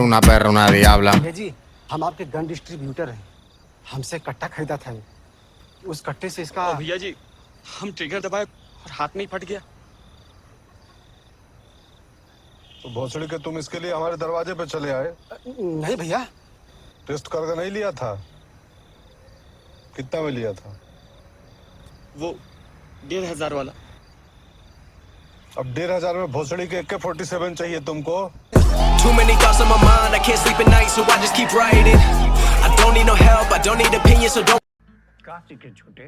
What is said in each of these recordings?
una perra, una diabla. भैया जी, हम आपके गन डिस्ट्रीब्यूटर हैं। हमसे कट्टा खरीदा था। उस कट्टे से इसका भैया जी, हम ट्रिगर दबाए और हाथ में ही फट गया। तो भोसड़ी के तुम इसके लिए हमारे दरवाजे पे चले आए? नहीं भैया, टेस्ट करके नहीं लिया था? कितना में लिया था? वो 1500 वाला। अब 1500 में भोसड़ी के AK-47 चाहिए तुमको? Too many thoughts on my mind, I can't sleep at night, so I just keep writing. I don't need no help, I don't need opinions, so don't. Kashi के छोटे,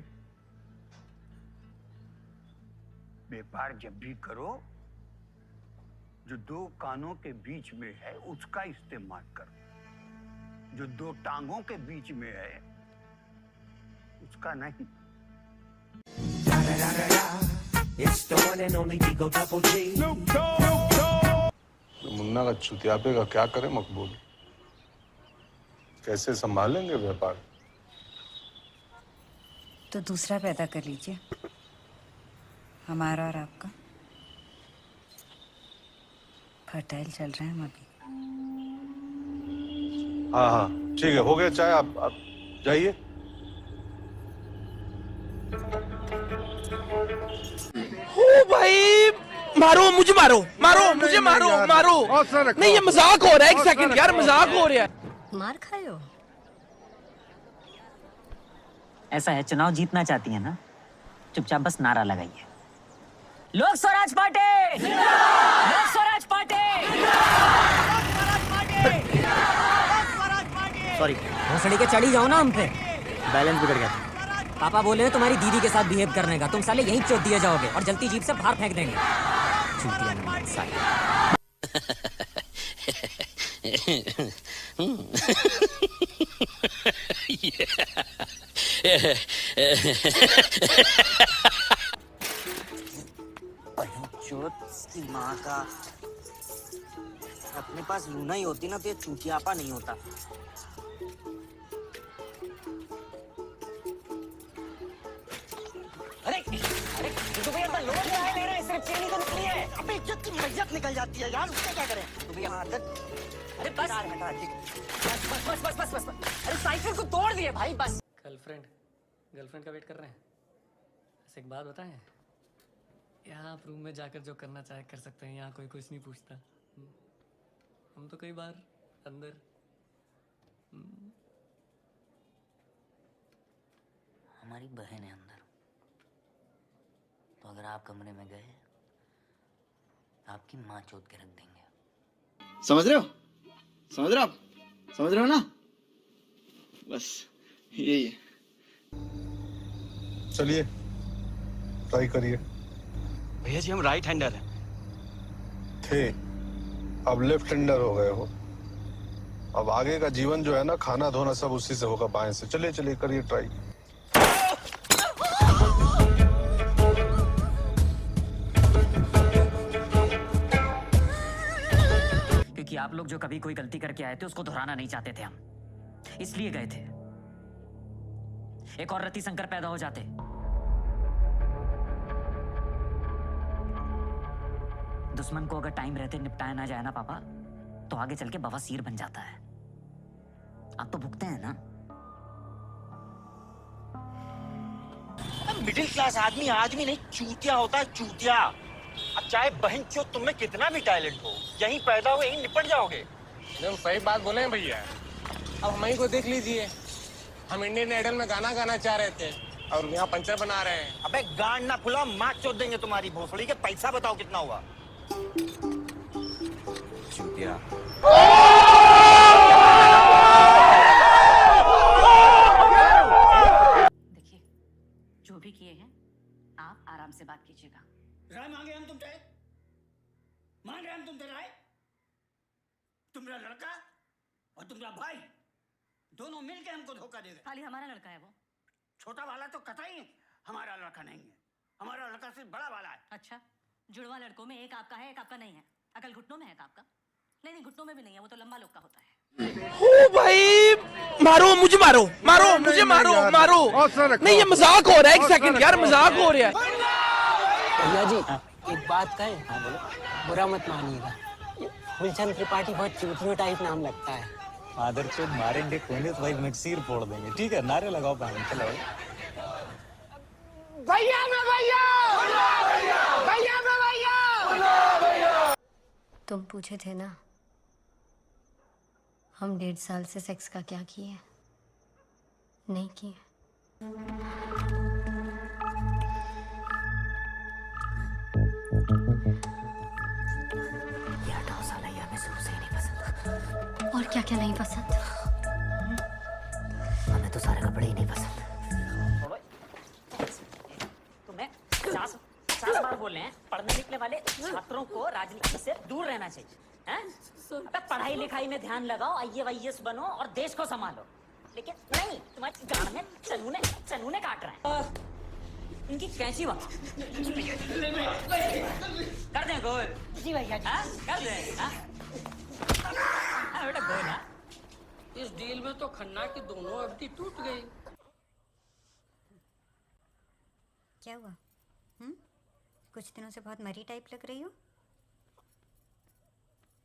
व्यापार जब भी करो, जो दो कानों के बीच में है उसका इस्तेमाल करो, जो दो टांगों के बीच में है उसका नहीं। मुन्ना का चुतियापे का क्या करे मकबूल? कैसे संभालेंगे व्यापार? तो दूसरा पैदा कर लीजिए, हमारा और आपका। फर्टाइल चल रहे हैं हम अभी। हाँ हाँ ठीक है, हो गया चाय। आप जाइए। ओ भाई, मारो मुझे, मारो मारो मुझे, मारो मारो। नहीं ये मजाक हो रहा है, एक सेकंड यार, मजाक हो रहा है। मार खाए हो? ऐसा है, चुनाव जीतना चाहती है ना, चुपचाप बस नारा लगाइए, लोक स्वराज पार्टी, लोक स्वराज पार्टी। सॉरी, भोसड़ी के चढ़ी जाओ ना हम पे, बैलेंस बिगड़ गया था। पापा बोले हैं तुम्हारी दीदी के साथ बिहेव करने का, तुम साले यहीं चोट दिए जाओगे और जल्दी जीप से बाहर फेंक देंगे। माँ का, अपने पास लूना ही होती ना तो ये चूतियापा नहीं होता। अरे अरे तो भैया तो लोग क्या है, ले रहे हैं, सिर्फ चेनी तो निकली है। अबे इज्जत की मैयत निकल जाती है यार, उसका क्या करें? तो भैया आदत। अरे बस बस बस बस बस बस, अरे साइकिल को तोड़ दिए भाई, बस। गर्लफ्रेंड का वेट कर रहे हैं। ऐसे एक बात बताएं, यहाँ आप रूम में जाकर जो करना चाहे कर सकते हैं, यहाँ कोई कुछ नहीं पूछता। हम तो कई बार अंदर हमारी बहन है अंदर, तो अगर आप कमरे में गए आपकी माँ चोद के रख देंगे। समझ रहे हो? समझ रहे हो आप? समझ रहे हो ना? बस यही है। चलिए ट्राई करिए। भैया जी हम राइट हैंडर हैं। थे, अब लेफ्ट हैंडर हो गए हो। अब आगे का जीवन जो है ना, खाना धोना सब उसी से होगा, बाएं से। चलिए चलिए करिए ट्राई। क्योंकि आप लोग जो कभी कोई गलती करके आए थे उसको दोहराना नहीं चाहते थे हम, इसलिए गए थे। एक और रति शंकर पैदा हो जाते, दुश्मन को अगर टाइम रहते निपटाया ना जाए ना पापा, तो आगे चल के बवासीर बन जाता है। आप तो भुगते हैं ना। मिडिल क्लास आदमी आदमी नहीं, चूतिया होता है, चूतिया। अब चाहे बहन चो तुम में कितना भी टैलेंट हो, यहीं पैदा हो यहीं निपट जाओगे। एकदम सही बात बोले हैं भैया। अब हमें को देख लीजिए, हम इंडियन आइडल में गाना गाना चाह रहे थे और यहाँ पंचर बना रहे हैं। अबे गांड ना फुला, माँ चोद देंगे तुम्हारी भोसड़ी के। पैसा बताओ कितना हुआ? चूतिया। देखिए, जो भी किए हैं आप आराम से बात कीजिएगा। राय मांगे हम तुमसे, मान रहे हम तुमसे राय? तुम्हारा लड़का और तुम्हारा भाई दोनों मिलके हमको धोखा दे रहे। खाली हमारा लड़का है वो? छोटा वाला तो कतई हमारा लड़का नहीं है, हमारा लड़का सिर्फ बड़ा वाला है। अच्छा, जुड़वा लड़कों में एक आपका है एक आपका नहीं है। अकल घुटनों में है एक आपका? नहीं, घुटनों में भी नहीं है, वो तो लंबा लोग का होता है। ओ भाई, मारो मुझे, मारो मारो मुझे, मारो मारो। नहीं ये मजाक हो रहा है, एक सेकंड यार, मजाक हो रहा है। भैया जी एक बात कहें, बुरा मत मानिएगा, फूलचंद त्रिपाठी बहुत चूतियों टाइप नाम लगता है। फादर चोद मारेंगे कोने तो भाई नक्सीर फोड़ देंगे। ठीक है, नारे लगाओ पानी। चलो भैया में भैया, भैया में भैया। तुम पूछे थे ना हम 1.5 साल से सेक्स का क्या किए? नहीं किए। और क्या क्या नहीं पसंद? हमें तो सारे कपड़े ही नहीं पसंद। तुम्हें 50 बार बोले हैं पढ़ने निकले वाले छात्रों को राजनीति से दूर रहना चाहिए, हैं? अबे पढ़ाई लिखाई में ध्यान लगाओ, IAS बनो और देश को संभालो। लेकिन नहीं, तुम्हारी गांड में चनूने काट रहे हैं। इनकी कैसी बात कर दें गोल? जी भैया कर दें। बेटा गोल है। इस डील में तो खन्ना की दोनों अवधि टूट गई। क्या हुआ? कुछ दिनों से बहुत मरी टाइप लग रही हो।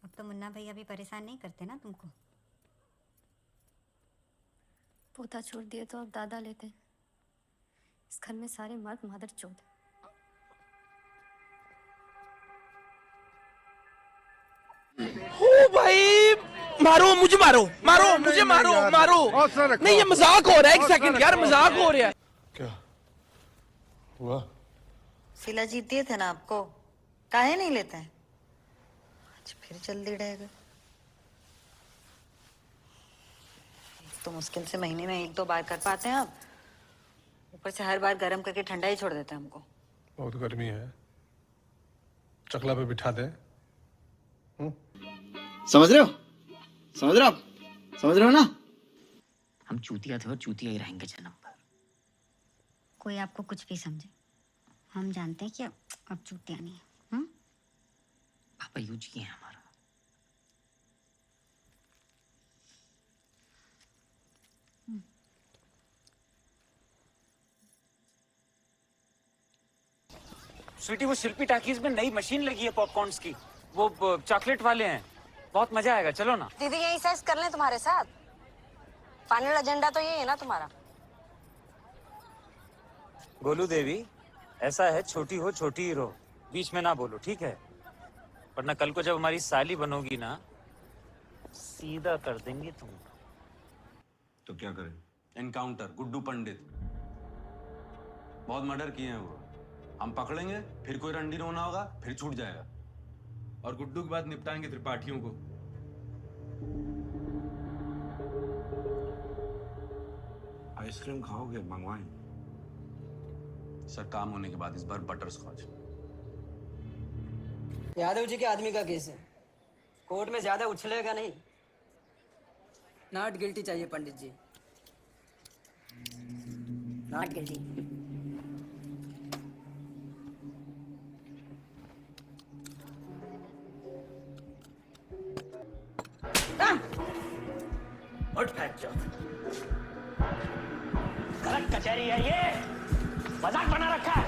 अब तो मुन्ना भैया भी परेशान नहीं करते ना तुमको। पोता छोड़ दिए तो अब दादा लेते हैं। इस घर में सारे मर्द मादर चोद। ओ भाई मारो मुझे, मारो मारो मुझे, मारो मारो। नहीं ये मजाक हो रहा है। एक सेकंड यार, मजाक हो रहा है। क्या हुआ? सिला जीत दिए थे ना आपको, काहे नहीं लेते हैं? आज फिर जल्दी रहेगा। तो मुश्किल से महीने में 1-2 बार कर पाते हैं आप। ऊपर से हर बार गर्म करके ठंडा ही छोड़ देते हैं हमको। बहुत गर्मी है, चकला पे बिठा दे। समझ रहे हो? समझ रहे हो आप? समझ रहे हो ना? हम चूतिया थे और चूतिया ही रहेंगे जन्म भर। कोई आपको कुछ भी समझे, हम जानते हैं कि अब चूतिया नहीं है। पापा यूज किए हैं हमारा। स्वीटी, वो शिल्पी टाकीज में नई मशीन लगी है पॉपकॉर्न्स की, वो चॉकलेट वाले हैं। बहुत मजा आएगा, चलो ना। दीदी यही सेक्स कर लें तुम्हारे साथ? फाइनल एजेंडा तो यही है ना तुम्हारा? गोलू देवी, ऐसा है छोटी हो छोटी ही रहो, बीच में ना बोलो, ठीक है? वरना कल को जब हमारी साली बनोगी ना, सीधा कर देंगे तुम। तो क्या करें? एनकाउंटर, गुड्डू पंडित। बहुत मर्डर किए हैं वो। हम पकड़ेंगे, फिर कोई रंडी रोना होगा, फिर छूट जाएगा। और गुड्डू के बाद निपटाएंगे त्रिपाठियों को। आइसक्रीम खाओगे? मंगवाएं? सर काम होने के बाद इस बार बटर स्कॉच। यादव जी के आदमी का केस है, कोर्ट में ज्यादा उछलेगा नहीं। नॉट गिल्टी चाहिए पंडित जी, नॉट गिल्टी। उठ बैठ जाओ। गलत कचहरी है ये, मजाक बना रखा है।